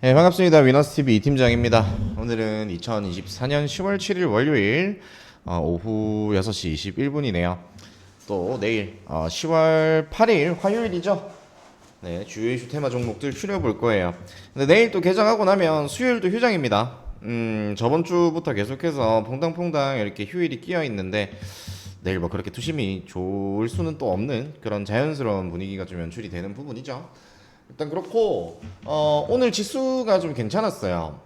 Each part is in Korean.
네, 반갑습니다. 위너스TV 이팀장입니다. 오늘은 2024년 10월 7일 월요일 오후 6시 21분이네요. 또 내일 10월 8일 화요일이죠. 네, 주요 이슈 테마 종목들 추려볼 거예요. 근데 내일 또 개장하고 나면 수요일도 휴장입니다. 저번 주부터 계속해서 퐁당퐁당 이렇게 휴일이 끼어 있는데 내일 뭐 그렇게 투심이 좋을 수는 또 없는 그런 자연스러운 분위기가 좀 연출이 되는 부분이죠. 일단 그렇고 오늘 지수가 좀 괜찮았어요.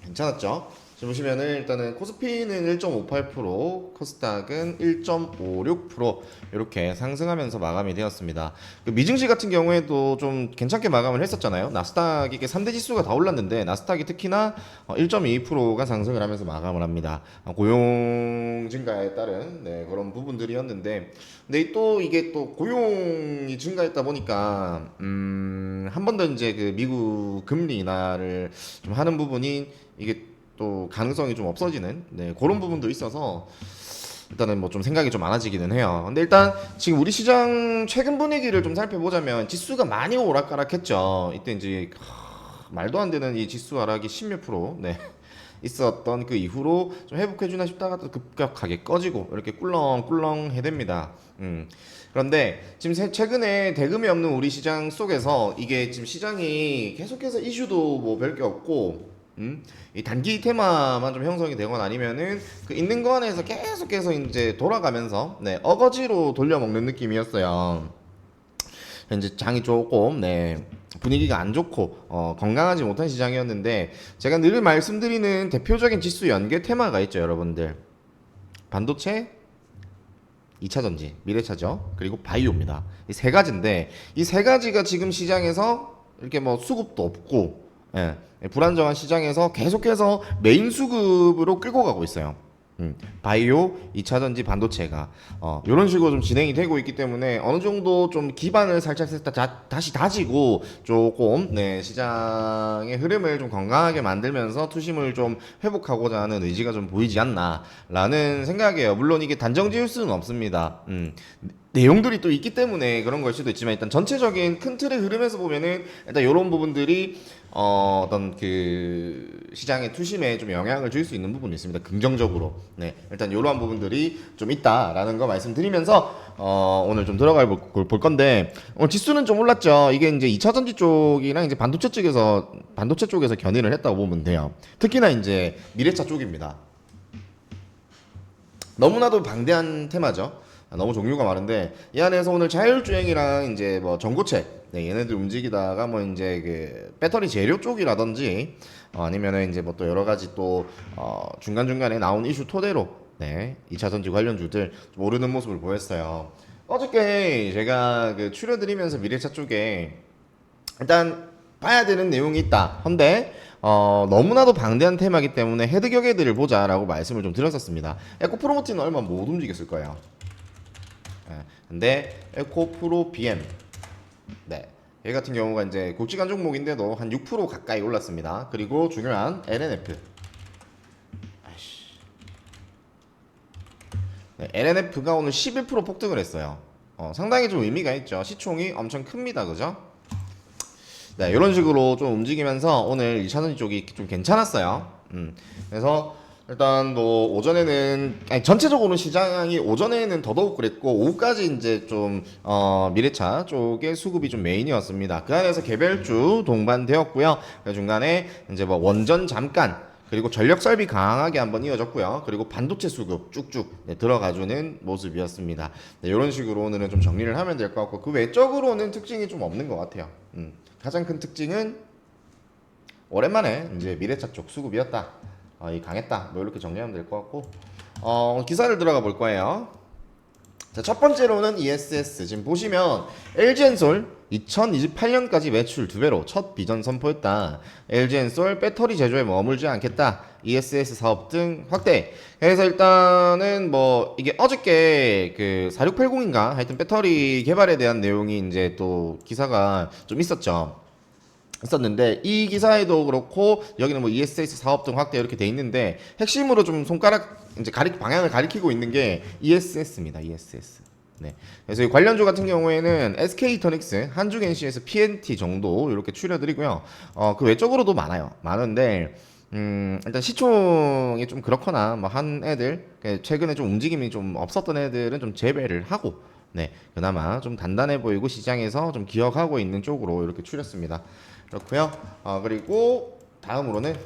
괜찮았죠? 지금 보시면은 일단은 코스피는 1.58%, 코스닥은 1.56% 이렇게 상승하면서 마감이 되었습니다. 그 미증시 같은 경우에도 좀 괜찮게 마감을 했었잖아요. 나스닥이 3대 지수가 다 올랐는데 나스닥이 특히나 1.22%가 상승을 하면서 마감을 합니다. 고용 증가에 따른 그런 부분들이었는데, 근데 또 이게 또 고용이 증가했다 보니까 한 번 더 이제 그 미국 금리 인하를 좀 하는 부분이 이게 또 가능성이 좀 없어지는 그런 부분도 있어서 일단은 뭐 좀 생각이 좀 많아지기는 해요. 근데 일단 지금 우리 시장 최근 분위기를 좀 살펴보자면 지수가 많이 오락가락했죠. 이때 이제 말도 안 되는 이 지수 하락이 10몇 프로 있었던 그 이후로 좀 회복해주나 싶다가 또 급격하게 꺼지고 이렇게 꿀렁꿀렁 해댑니다. 그런데 지금 최근에 대금이 없는 우리 시장 속에서 이게 지금 시장이 계속해서 이슈도 뭐 별 게 없고 이 단기 테마만 좀 형성이 되거나 아니면은 그 있는 거 안에서 계속해서 이제 돌아가면서 어거지로 돌려먹는 느낌이었어요. 현재 장이 조금 분위기가 안 좋고 건강하지 못한 시장이었는데, 제가 늘 말씀드리는 대표적인 지수 연계 테마가 있죠, 여러분들. 반도체, 2차전지, 미래차죠. 그리고 바이오입니다. 이 세 가지인데 이 세 가지가 지금 시장에서 이렇게 뭐 수급도 없고 불안정한 시장에서 계속해서 메인 수급으로 끌고 가고 있어요. 바이오, 2차전지, 반도체가 이런 식으로 좀 진행이 되고 있기 때문에 어느 정도 좀 기반을 살짝 다시 다지고 조금 시장의 흐름을 좀 건강하게 만들면서 투심을 좀 회복하고자 하는 의지가 좀 보이지 않나라는 생각이에요. 물론 이게 단정 지을 수는 없습니다. 내용들이 또 있기 때문에 그런 걸 수도 있지만, 일단 전체적인 큰 틀의 흐름에서 보면은 일단 이런 부분들이 어떤 그 시장의 투심에 좀 영향을 줄 수 있는 부분이 있습니다. 긍정적으로. 일단 이러한 부분들이 좀 있다라는 거 말씀드리면서 오늘 좀 들어가 볼 건데, 지수는 좀 올랐죠. 이게 이제 2차전지 쪽이랑 이제 반도체 쪽에서 견인을 했다고 보면 돼요. 특히나 이제 미래차 쪽입니다. 너무나도 방대한 테마죠. 너무 종류가 많은데 이 안에서 오늘 자율주행이랑 이제 뭐 전고체 얘네들 움직이다가 뭐 이제 그 배터리 재료 쪽이라든지 아니면은 이제 뭐 또 여러 가지 또 중간중간에 나온 이슈 토대로 2차 전지 관련주들 좀 오르는 모습을 보였어요. 어저께 제가 그 추려드리면서 미래차 쪽에 일단 봐야 되는 내용이 있다. 근데 너무나도 방대한 테마이기 때문에 헤드 격애들을 보자라고 말씀을 좀 드렸었습니다. 에코프로모티는 얼마 못 움직였을 거예요. 근데 에코프로 BM 얘 같은 경우가 이제 국지간 종목인데도 한 6% 가까이 올랐습니다. 그리고 중요한 LNF LNF가 오늘 11% 폭등을 했어요. 상당히 좀 의미가 있죠. 시총이 엄청 큽니다. 그죠? 이런 식으로 좀 움직이면서 오늘 2차전지 쪽이 좀 괜찮았어요. 그래서 일단 뭐 오전에는 전체적으로 시장이 오전에는 더더욱 그랬고 오후까지 이제 좀 미래차 쪽의 수급이 좀 메인이었습니다. 그 안에서 개별주 동반되었고요. 그 중간에 이제 뭐 원전 잠깐, 그리고 전력 설비 강하게 한번 이어졌고요. 그리고 반도체 수급 쭉쭉 들어가주는 모습이었습니다. 이런 식으로 오늘은 좀 정리를 하면 될 것 같고, 그 외적으로는 특징이 좀 없는 것 같아요. 가장 큰 특징은 오랜만에 이제 미래차 쪽 수급이었다. 이 강했다. 뭐 이렇게 정리하면 될 것 같고, 기사를 들어가 볼 거예요. 자, 첫 번째로는 ESS. 지금 보시면 LG엔솔 2028년까지 매출 2배로 첫 비전 선포했다. LG엔솔 배터리 제조에 머물지 않겠다. ESS 사업 등 확대. 그래서 일단은 뭐 이게 어저께 그 4680인가 하여튼 배터리 개발에 대한 내용이 이제 또 기사가 좀 있었는데 이 기사에도 그렇고 여기는 뭐 ESS 사업 등 확대 이렇게 돼 있는데, 핵심으로 좀 손가락 이제 방향을 가리키고 있는 게 ESS입니다. ESS. 네. 그래서 이 관련주 같은 경우에는 SK이터닉스, 한중NC에서 PNT 정도 이렇게 추려드리고요. 그 외적으로도 많아요. 많은데 일단 시총이 좀 그렇거나 뭐 한 애들 최근에 좀 움직임이 좀 없었던 애들은 좀 제외를 하고 네 그나마 좀 단단해 보이고 시장에서 좀 기억하고 있는 쪽으로 이렇게 추렸습니다. 그렇고요. 그리고 다음으로는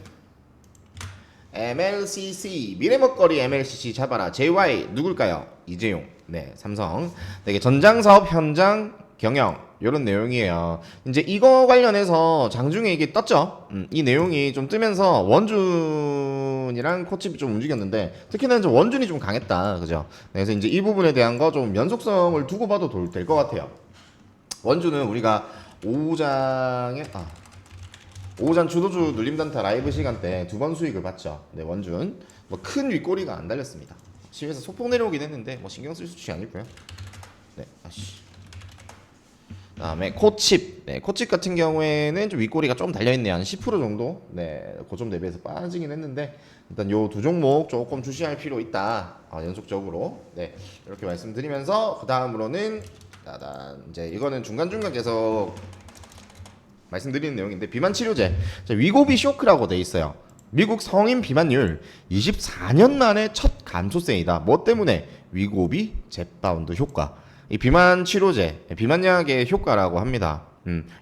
MLCC 미래먹거리 MLCC 잡아라 JY 누굴까요? 이재용 네 삼성 네, 이게 전장사업 현장 경영 이런 내용이에요. 이제 이거 관련해서 장중에 이게 떴죠. 이 내용이 좀 뜨면서 원준이랑 코칩이 좀 움직였는데 특히나 좀 원준이 좀 강했다, 그죠? 네, 그래서 이제 이 부분에 대한 거 좀 연속성을 두고 봐도 될 것 같아요. 원준은 우리가 오후장에 오전 주도주 눌림단타 라이브 시간 때 두 번 수익을 봤죠. 네, 원준 뭐 큰 윗꼬리가 안 달렸습니다. 시에서 소폭 내려오긴 했는데 뭐 신경 쓸 수치 아니고요. 네, 그다음에 코칩. 네, 코칩 같은 경우에는 좀 윗꼬리가 좀 달려 있네요. 한 10% 정도. 네, 고점 대비해서 빠지긴 했는데 일단 요 두 종목 조금 주시할 필요 있다. 연속적으로. 네, 이렇게 말씀드리면서 그 다음으로는 이제 이거는 중간중간 계속 말씀드리는 내용인데 비만 치료제 위고비 쇼크라고 돼 있어요. 미국 성인 비만율 24년 만에 첫 감소세이다. 뭐 때문에? 위고비 잽바운드 효과. 이 비만 치료제, 비만약의 효과라고 합니다.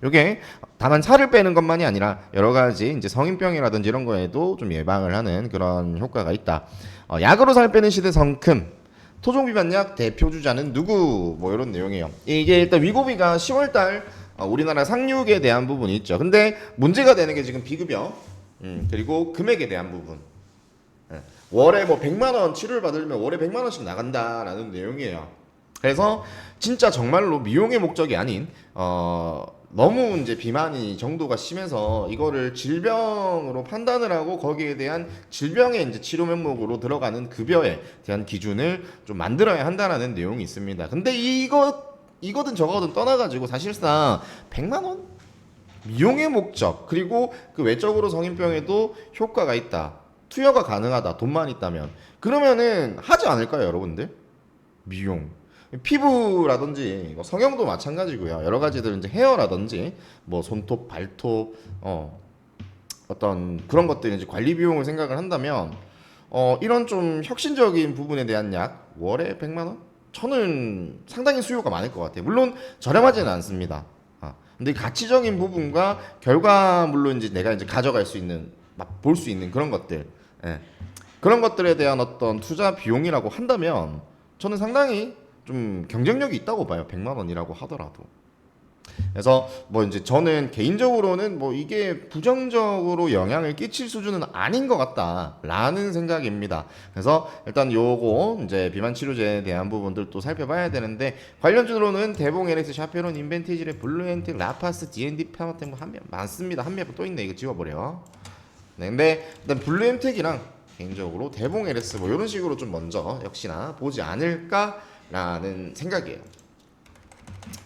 요게 다만 살을 빼는 것만이 아니라 여러 가지 이제 성인병이라든지 이런 거에도 좀 예방을 하는 그런 효과가 있다. 약으로 살 빼는 시대 성큼. 토종 비만약 대표 주자는 누구? 뭐 이런 내용이에요. 이게 일단 위고비가 10월달 우리나라 상륙에 대한 부분이 있죠. 근데 문제가 되는 게 지금 비급여, 그리고 금액에 대한 부분. 월에 뭐 100만 원 치료를 받으려면 월에 100만 원씩 나간다라는 내용이에요. 그래서 진짜 정말로 미용의 목적이 아닌 너무 이제 비만이 정도가 심해서 이거를 질병으로 판단을 하고 거기에 대한 질병의 이제 치료 명목으로 들어가는 급여에 대한 기준을 좀 만들어야 한다라는 내용이 있습니다. 근데 이거든 저거든 떠나가지고 사실상 100만 원 미용의 목적 그리고 그 외적으로 성인병에도 효과가 있다, 투여가 가능하다, 돈만 있다면 그러면은 하지 않을까요, 여러분들? 미용 피부라든지 뭐 성형도 마찬가지고요. 여러 가지들 이제 헤어라든지 뭐 손톱, 발톱 어떤 그런 것들 이제 관리 비용을 생각을 한다면 이런 좀 혁신적인 부분에 대한 약 월에 100만 원? 저는 상당히 수요가 많을 것 같아요. 물론 저렴하지는 않습니다. 근데 가치적인 부분과 결과물로 이제 내가 이제 가져갈 수 있는 볼 수 있는 그런 것들, 그런 것들에 대한 어떤 투자 비용이라고 한다면 저는 상당히 좀 경쟁력이 있다고 봐요. 100만 원이라고 하더라도. 그래서 뭐 이제 저는 개인적으로는 뭐 이게 부정적으로 영향을 끼칠 수준은 아닌 것 같다라는 생각입니다. 그래서 일단 요거 이제 비만 치료제에 대한 부분들도 살펴봐야 되는데 관련주로는 대봉, LX, 샤페론, 인벤티지레, 블루엔텍, 라파스, D&D, 파마텍 뭐 많습니다. 한 매 또 있네. 이거 지워버려. 네, 근데 일단 블루엔텍이랑 개인적으로 대봉, LX 뭐 이런 식으로 좀 먼저 역시나 보지 않을까라는 생각이에요.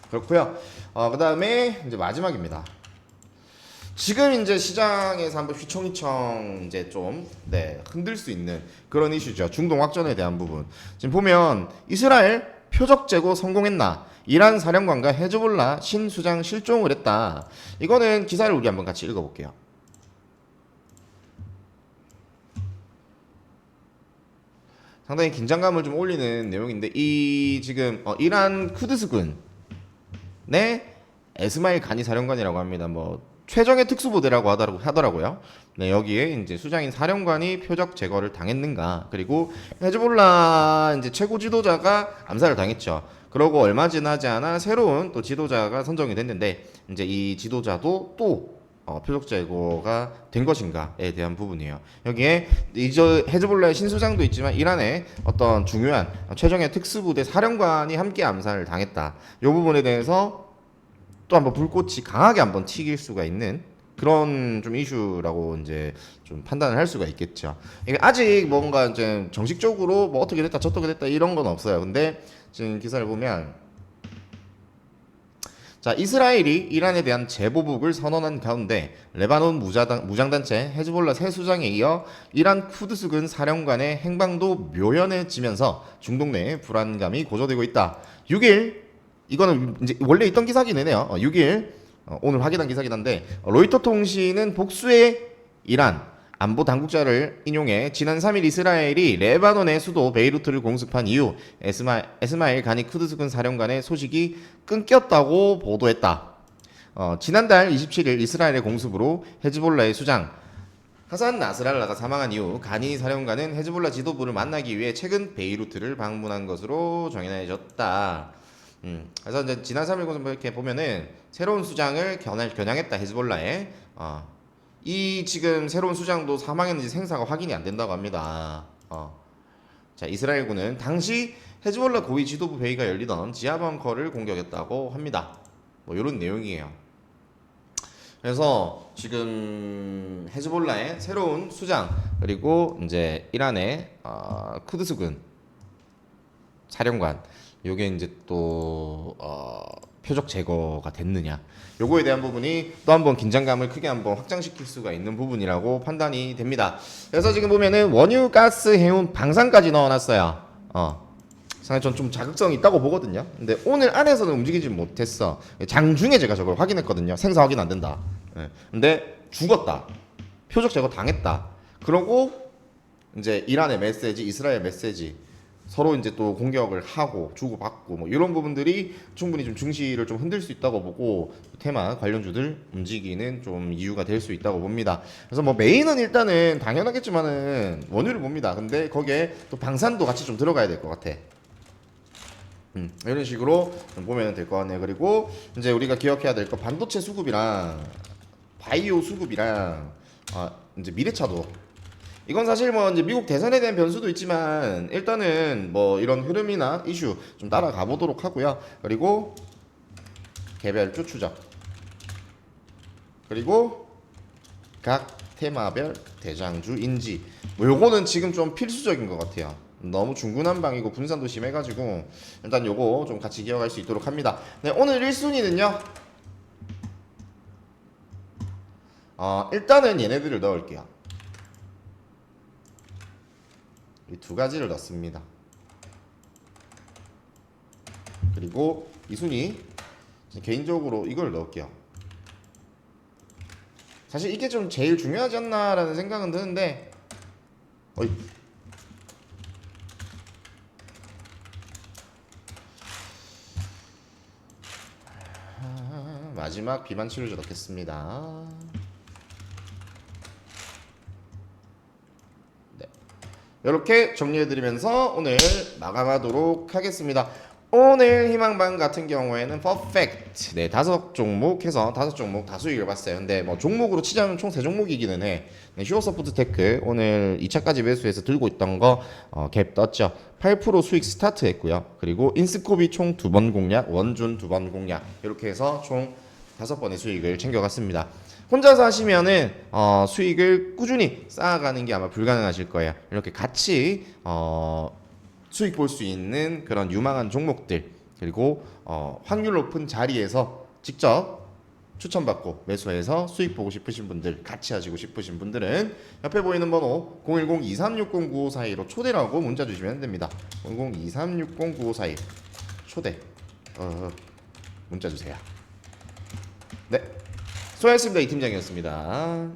그렇고요. 그 다음에 이제 마지막입니다. 지금 이제 시장에서 한번 휘청휘청 이제 좀 흔들 수 있는 그런 이슈죠. 중동 확전에 대한 부분. 지금 보면 이스라엘 표적 제거 성공했나? 이란 사령관과 헤즈볼라 신수장 실종을 했다. 이거는 기사를 우리 한번 같이 읽어볼게요. 상당히 긴장감을 좀 올리는 내용인데 이 지금 이란 쿠드스군 네, 에스마일 가니 사령관이라고 합니다. 뭐 최정예 특수부대라고 하더라고요. 네, 여기에 이제 수장인 사령관이 표적 제거를 당했는가? 그리고 헤즈볼라 이제 최고 지도자가 암살을 당했죠. 그러고 얼마 지나지 않아 새로운 또 지도자가 선정이 됐는데 이제 이 지도자도 또 표적 제거가 된 것인가에 대한 부분이에요. 여기에 이제 헤즈볼라의 신수장도 있지만 이란의 어떤 중요한 최정예 특수부대 사령관이 함께 암살을 당했다. 이 부분에 대해서 또 한번 불꽃이 강하게 한번 튀길 수가 있는 그런 좀 이슈라고 이제 좀 판단을 할 수가 있겠죠. 이게 아직 뭔가 이제 정식적으로 뭐 어떻게 됐다 저떻게 됐다 이런 건 없어요. 근데 지금 기사를 보면 자, 이스라엘이 이란에 대한 재보복을 선언한 가운데 레바논 무장단체 헤즈볼라 새 수장에 이어 이란 쿠드스군 사령관의 행방도 묘연해지면서 중동 내에 불안감이 고조되고 있다. 6일 이거는 이제 원래 있던 기사긴 해요. 6일 오늘 확인한 기사긴 한데 로이터 통신은 복수의 이란 안보 당국자를 인용해 지난 3일 이스라엘이 레바논의 수도 베이루트를 공습한 이후 에스마일 가니 쿠드스군 사령관의 소식이 끊겼다고 보도했다. 지난달 27일 이스라엘의 공습으로 헤즈볼라의 수장 하산 나스랄라가 사망한 이후 가니 사령관은 헤즈볼라 지도부를 만나기 위해 최근 베이루트를 방문한 것으로 정해졌다. 그래서 이제 지난 3일 공습 이렇게 보면은 새로운 수장을 겨냥했다 헤즈볼라에. 이 지금 새로운 수장도 사망했는지 생사가 확인이 안 된다고 합니다. 자, 이스라엘군은 당시 헤즈볼라 고위 지도부 회의가 열리던 지하 벙커를 공격했다고 합니다. 뭐 이런 내용이에요. 그래서 지금 헤즈볼라의 새로운 수장 그리고 이제 이란의 쿠드스군 사령관 요게 이제 또 표적 제거가 됐느냐 요거에 대한 부분이 또 한번 긴장감을 크게 한번 확장시킬 수가 있는 부분이라고 판단이 됩니다. 그래서 지금 보면은 원유, 가스, 해운, 방산까지 넣어놨어요. 상당히 전 좀 자극성이 있다고 보거든요. 근데 오늘 안에서는 움직이지 못했어. 장중에 제가 저걸 확인했거든요. 생사 확인 안 된다. 근데 죽었다. 표적 제거 당했다. 그러고 이제 이란의 메시지, 이스라엘 메시지 서로 이제 또 공격을 하고 주고받고 뭐 이런 부분들이 충분히 좀 증시를 좀 흔들 수 있다고 보고 테마 관련주들 움직이는 좀 이유가 될 수 있다고 봅니다. 그래서 뭐 메인은 일단은 당연하겠지만은 원유를 봅니다. 근데 거기에 또 방산도 같이 좀 들어가야 될 것 같아. 이런 식으로 보면 될 것 같네요. 그리고 이제 우리가 기억해야 될 거 반도체 수급이랑 바이오 수급이랑 이제 미래차도 이건 사실 뭐 이제 미국 대선에 대한 변수도 있지만 일단은 뭐 이런 흐름이나 이슈 좀 따라가 보도록 하고요. 그리고 개별주 추적 그리고 각 테마별 대장주 인지 뭐 요거는 지금 좀 필수적인 것 같아요. 너무 중구난방이고 분산도 심해가지고 일단 요거 좀 같이 기억할 수 있도록 합니다. 네, 오늘 1순위는요 일단은 얘네들을 넣을게요. 이 두 가지를 넣습니다. 그리고 이 순위 개인적으로 이걸 넣을게요. 사실 이게 좀 제일 중요하지 않나라는 생각은 드는데 마지막 비만 치료제 넣겠습니다. 네. 이렇게 정리해드리면서 오늘 마감하도록 하겠습니다. 오늘 희망반 같은 경우에는 퍼펙트 5종목 해서 5종목 다 수익을 봤어요. 근데 뭐 종목으로 치자면 총 3종목이기는 해. 네, 슈어서포트테크 오늘 2차까지 매수해서 들고 있던 거 갭 떴죠. 8% 수익 스타트 했고요. 그리고 인스코비 총 2번 공략, 원준 2번 공략 이렇게 해서 총 5번의 수익을 챙겨갔습니다. 혼자서 하시면은 수익을 꾸준히 쌓아가는 게 아마 불가능하실 거예요. 이렇게 같이 수익 볼 수 있는 그런 유망한 종목들 그리고 확률 높은 자리에서 직접 추천받고 매수해서 수익 보고 싶으신 분들 같이 하시고 싶으신 분들은 옆에 보이는 번호 010-2360-9542로 초대를 하고 문자 주시면 됩니다. 010-2360-9542 초대 문자 주세요. 네, 수고하셨습니다. 이 팀장이었습니다.